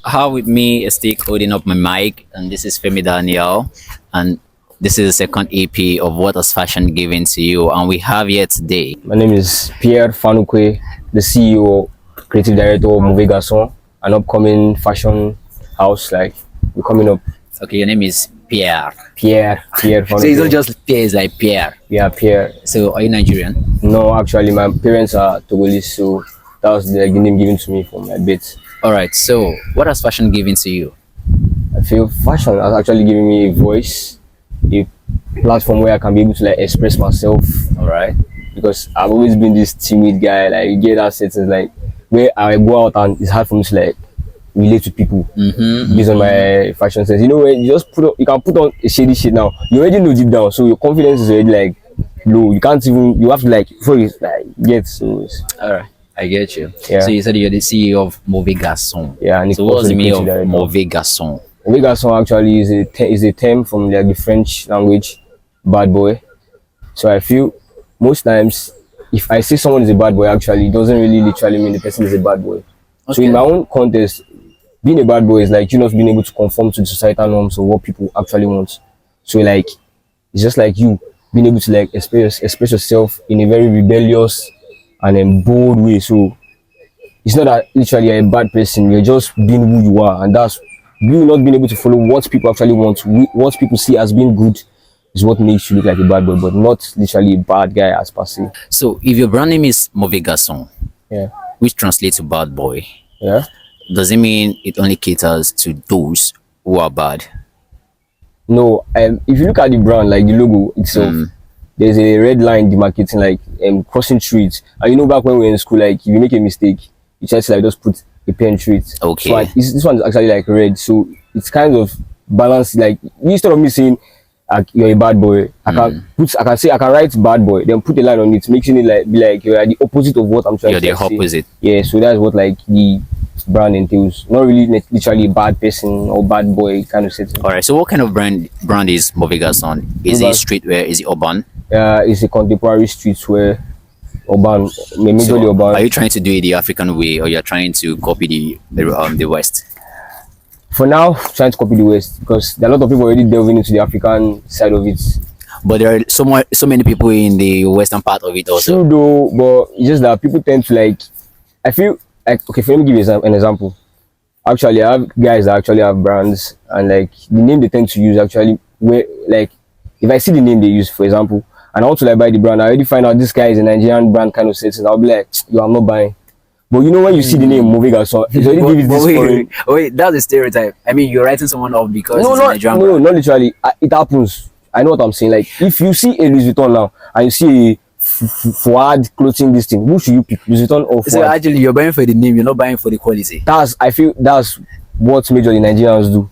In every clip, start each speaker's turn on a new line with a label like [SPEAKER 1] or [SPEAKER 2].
[SPEAKER 1] have with me a stick holding up my mic, and this is Femi Daniel, and this is the second EP of What Has Fashion Given to You, and we have here today.
[SPEAKER 2] My name is Pierre Fanukwe, the CEO, creative director of MAUVAIS GRAÇON, an upcoming fashion house. Like we're coming up.
[SPEAKER 1] Okay, your name is Pierre.
[SPEAKER 2] Pierre Fanukwe.
[SPEAKER 1] So it's not just Pierre, it's like Pierre.
[SPEAKER 2] Yeah, Pierre.
[SPEAKER 1] So are you Nigerian?
[SPEAKER 2] No, actually, my parents are Togolese, so that was the name given to me from my birth.
[SPEAKER 1] All right. So what has fashion given to you?
[SPEAKER 2] I feel fashion has actually given me a voice, a platform where I can be able to like express myself.
[SPEAKER 1] All right.
[SPEAKER 2] Because I've always been this timid guy. Like you get that sense like where I go out and it's hard for me to like relate to people based on my fashion sense. You know, when you just you can put on a shady shit now. You already know deep down, so your confidence is already like low. You can't even. You have to like before you like get so.
[SPEAKER 1] All right. I get you.
[SPEAKER 2] Yeah.
[SPEAKER 1] So you said you're the CEO of MAUVAIS GRAÇON.
[SPEAKER 2] Yeah. And
[SPEAKER 1] so what's the meaning of MAUVAIS GRAÇON?
[SPEAKER 2] MAUVAIS GRAÇON actually is a term from like the French language, bad boy. So I feel most times if I say someone is a bad boy, actually it doesn't really literally mean the person is a bad boy. Okay. So in my own context, being a bad boy is like you not being able to conform to the societal norms of what people actually want. So like it's just like you being able to like express yourself in a very rebellious and in bold way. So it's not that literally you're a bad person, you're just being who you are, and that's you not being able to follow what people actually want, what people see as being good is what makes you look like a bad boy, but not literally a bad guy as per se.
[SPEAKER 1] So if your brand name is MAUVAIS GRAÇON,
[SPEAKER 2] yeah,
[SPEAKER 1] which translates to bad boy,
[SPEAKER 2] yeah,
[SPEAKER 1] does it mean it only caters to those who are bad?
[SPEAKER 2] No, if you look at the brand, like the logo itself, there's a red line demarcating like crossing streets. And you know, back when we were in school, like if you make a mistake, you try to like just put a pen through it.
[SPEAKER 1] Okay.
[SPEAKER 2] So this one is actually like red, so it's kind of balanced. Like instead of me saying like, you're a bad boy, I can write bad boy, then put a line on it, making it like be like you're the opposite of what I'm trying to say. You're
[SPEAKER 1] the opposite.
[SPEAKER 2] Yeah, so that's what like the brand entails. Not really literally a bad person or bad boy kind of setting.
[SPEAKER 1] All right. So what kind of brand is MAUVAIS GRAÇON? Is it streetwear? Is it urban?
[SPEAKER 2] It's a contemporary streetwear, urban, majorly urban.
[SPEAKER 1] Are you trying to do it the African way, or you're trying to copy the West?
[SPEAKER 2] For now, trying to copy the West because there are a lot of people already delving into the African side of it.
[SPEAKER 1] But there are so many people in the western part of it also.
[SPEAKER 2] True though, but it's just that people tend to like. I feel like okay. Let me give you an example. Actually, I have guys that actually have brands, and like the name they tend to use actually where like if I see the name they use, for example, and I want to like buy the brand, I already find out this guy is a Nigerian brand kind of setting. I'll be like, yo, I'm not buying. But you know when you see the name MAUVAIS GRAÇON, it's already gives this
[SPEAKER 1] wait, that's a stereotype. I mean, you're writing someone off because it's a Nigerian brand.
[SPEAKER 2] No, not literally. It happens. I know what I'm saying. Like if you see a Louis Vuitton now and you see a Fuad clothing this thing, who should you pick? Louis Vuitton or Fuad?
[SPEAKER 1] So actually, you're buying for the name. You're not buying for the quality.
[SPEAKER 2] I feel that's what majorly Nigerians do.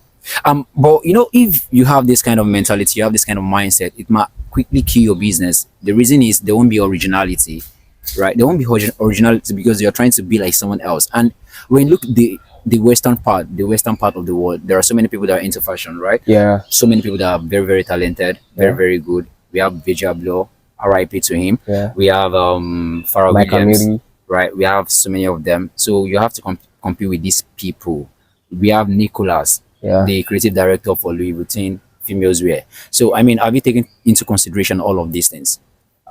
[SPEAKER 1] But you know, if you have this kind of mentality, you have this kind of mindset, it might quickly kill your business. The reason is there won't be originality, right? There won't be originality because you're trying to be like someone else. And when you look the western part of the world, there are so many people that are into fashion, right?
[SPEAKER 2] Yeah.
[SPEAKER 1] So many people that are very, very talented, very good. We have Vijay, RIP to him.
[SPEAKER 2] Yeah.
[SPEAKER 1] We have Farrah Williams, right? We have so many of them. So you have to compete with these people. We have Nicholas, the creative director for Louis Vuitton females wear. So I mean, have you taken into consideration all of these things?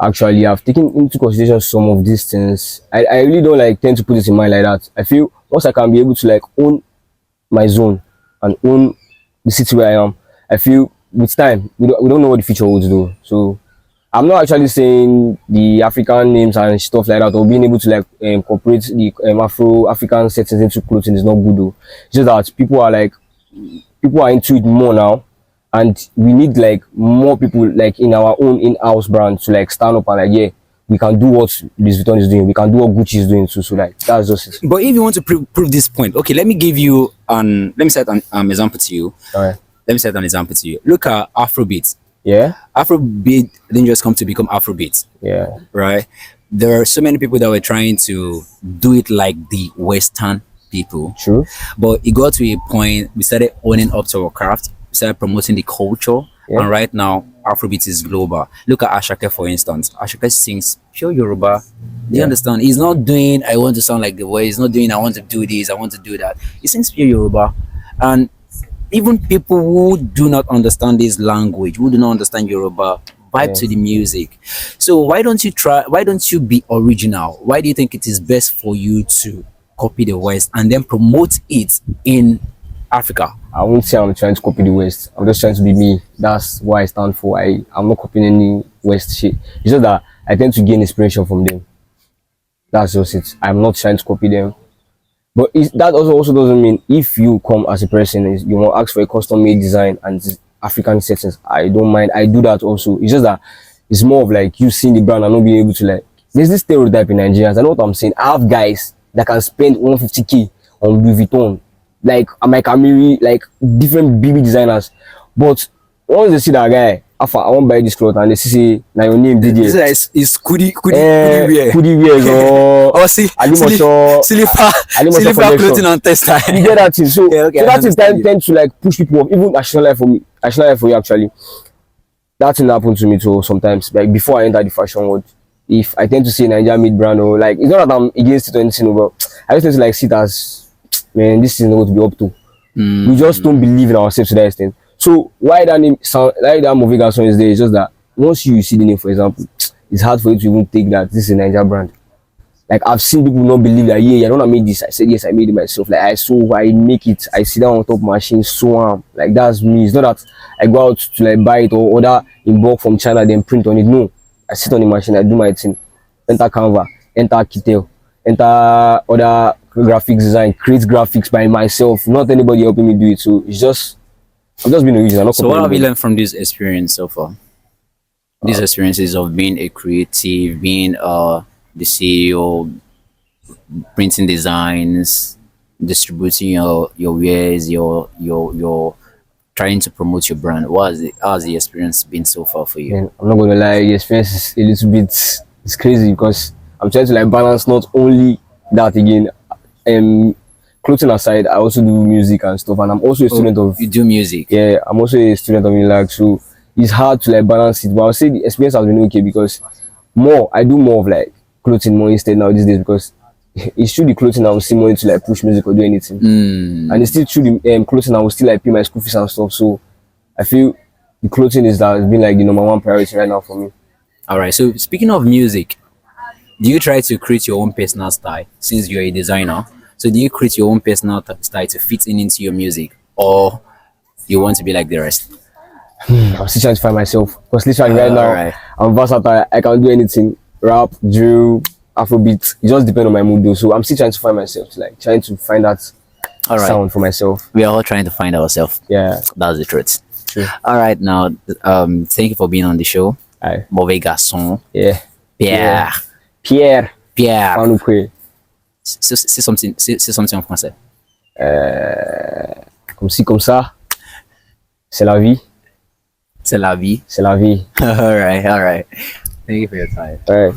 [SPEAKER 2] Actually, I've taken into consideration some of these things. I really don't like tend to put it in mind like that. I feel once I can be able to like own my zone and own the city where I am, I feel with time we don't know what the future holds though. So I'm not actually saying the African names and stuff like that or being able to like incorporate the Afro-African settings into clothing is not good though. It's just that people are into it more now, and we need like more people like in our own in-house brand to like stand up and like yeah, we can do what Louis Vuitton is doing, we can do what Gucci is doing too. So like that's just it.
[SPEAKER 1] But if you want to prove this point, okay, let me give you let me set an example to you.
[SPEAKER 2] All right.
[SPEAKER 1] Let me set an example to you. Look at Afrobeat.
[SPEAKER 2] Yeah.
[SPEAKER 1] Afrobeat didn't just come to become Afrobeat.
[SPEAKER 2] Yeah.
[SPEAKER 1] Right. There are so many people that were trying to do it like the Western people.
[SPEAKER 2] True.
[SPEAKER 1] But it got to a point we started owning up to our craft. We started promoting the culture, and right now Afrobeat is global. Look at Ashake, for instance. Ashake sings pure Yoruba. Do you understand? He's not doing I want to sound like the way. He's not doing I want to do this, I want to do that. He sings pure Yoruba. And even people who do not understand this language, who do not understand Yoruba, vibe to the music. So why don't you be original? Why do you think it is best for you to copy the West and then promote it in Africa?
[SPEAKER 2] I won't say I'm trying to copy the West. I'm just trying to be me. That's what I stand for. I'm not copying any West shit. It's just that I tend to gain inspiration from them. That's just it. I'm not trying to copy them. But that also doesn't mean if you come as a person, you want to ask for a custom made design and African settings. I don't mind. I do that also. It's just that it's more of like you seeing the brand and not being able to like. There's this stereotype in Nigerians. I know what I'm saying. I have guys that can spend 150K on Louis Vuitton, like Amiri, like different BB designers. But once they see that guy, I won't buy this cloth, and they say, "Now your name did it."
[SPEAKER 1] Is Kudi wear.
[SPEAKER 2] Kudi wear or
[SPEAKER 1] Silifa clothing on test time.
[SPEAKER 2] You get that thing. So, so that is tend to like push people up. Even national life for me, national life for you actually. That thing happened to me too sometimes. Like before I enter the fashion world, if I tend to see Nigeria made brand or like it's not that I'm against it or anything, but I just tend to like see it as, man, this is not going to be up to. We just don't believe in ourselves to that extent. So why that name sound like that movie GRAÇON is there? It's just that once you see the name, for example, it's hard for you to even take that this is a Nigeria brand. Like I've seen people not believe that I don't made this. I said yes, I made it myself. Like I make it. I sit down on top of machine, so like that's me. It's not that I go out to like buy it or order in bulk from China then print on it. No, I sit on the machine, I do my thing. Enter Canva, enter Kitel, enter other graphics design, create graphics by myself. Not anybody helping me do it. So it's just I've just been original.
[SPEAKER 1] So what have you learned from this experience so far? These experiences of being a creative, being the CEO, printing designs, distributing your wares, your trying to promote your brand. How's the experience been so far for you?
[SPEAKER 2] Man, I'm not gonna lie, the experience is a little bit it's crazy because I'm trying to like balance not only that again. Clothing aside, I also do music and stuff, and I'm also a student of.
[SPEAKER 1] You do music?
[SPEAKER 2] Yeah, I'm also a student of music, so it's hard to like balance it. But I'll say the experience has been okay because I do more of like clothing more instead now these days because it's through the clothing I will see money to like push music or do anything, and it's still through the clothing I will still like pay my school fees and stuff. So I feel the clothing has been like the #1 priority right now for me.
[SPEAKER 1] All right. So speaking of music, do you try to create your own personal style since you're a designer? So do you create your own personal style to fit into your music, or you want to be like the rest?
[SPEAKER 2] I'm still trying to find myself because literally right now I'm versatile. I can do anything: rap, drill, Afrobeat. It just depends on my mood though. So I'm still trying to find myself, like trying to find that sound for myself.
[SPEAKER 1] We are all trying to find ourselves.
[SPEAKER 2] Yeah,
[SPEAKER 1] that's the truth.
[SPEAKER 2] True.
[SPEAKER 1] All right, now thank you for being on the show.
[SPEAKER 2] Aye.
[SPEAKER 1] Mauvais garçon.
[SPEAKER 2] Yeah.
[SPEAKER 1] Pierre.
[SPEAKER 2] C'est
[SPEAKER 1] something en français.
[SPEAKER 2] Comme ci, comme ça. C'est la vie.
[SPEAKER 1] C'est la vie.
[SPEAKER 2] C'est la vie.
[SPEAKER 1] All right. Thank you for your time.
[SPEAKER 2] All right.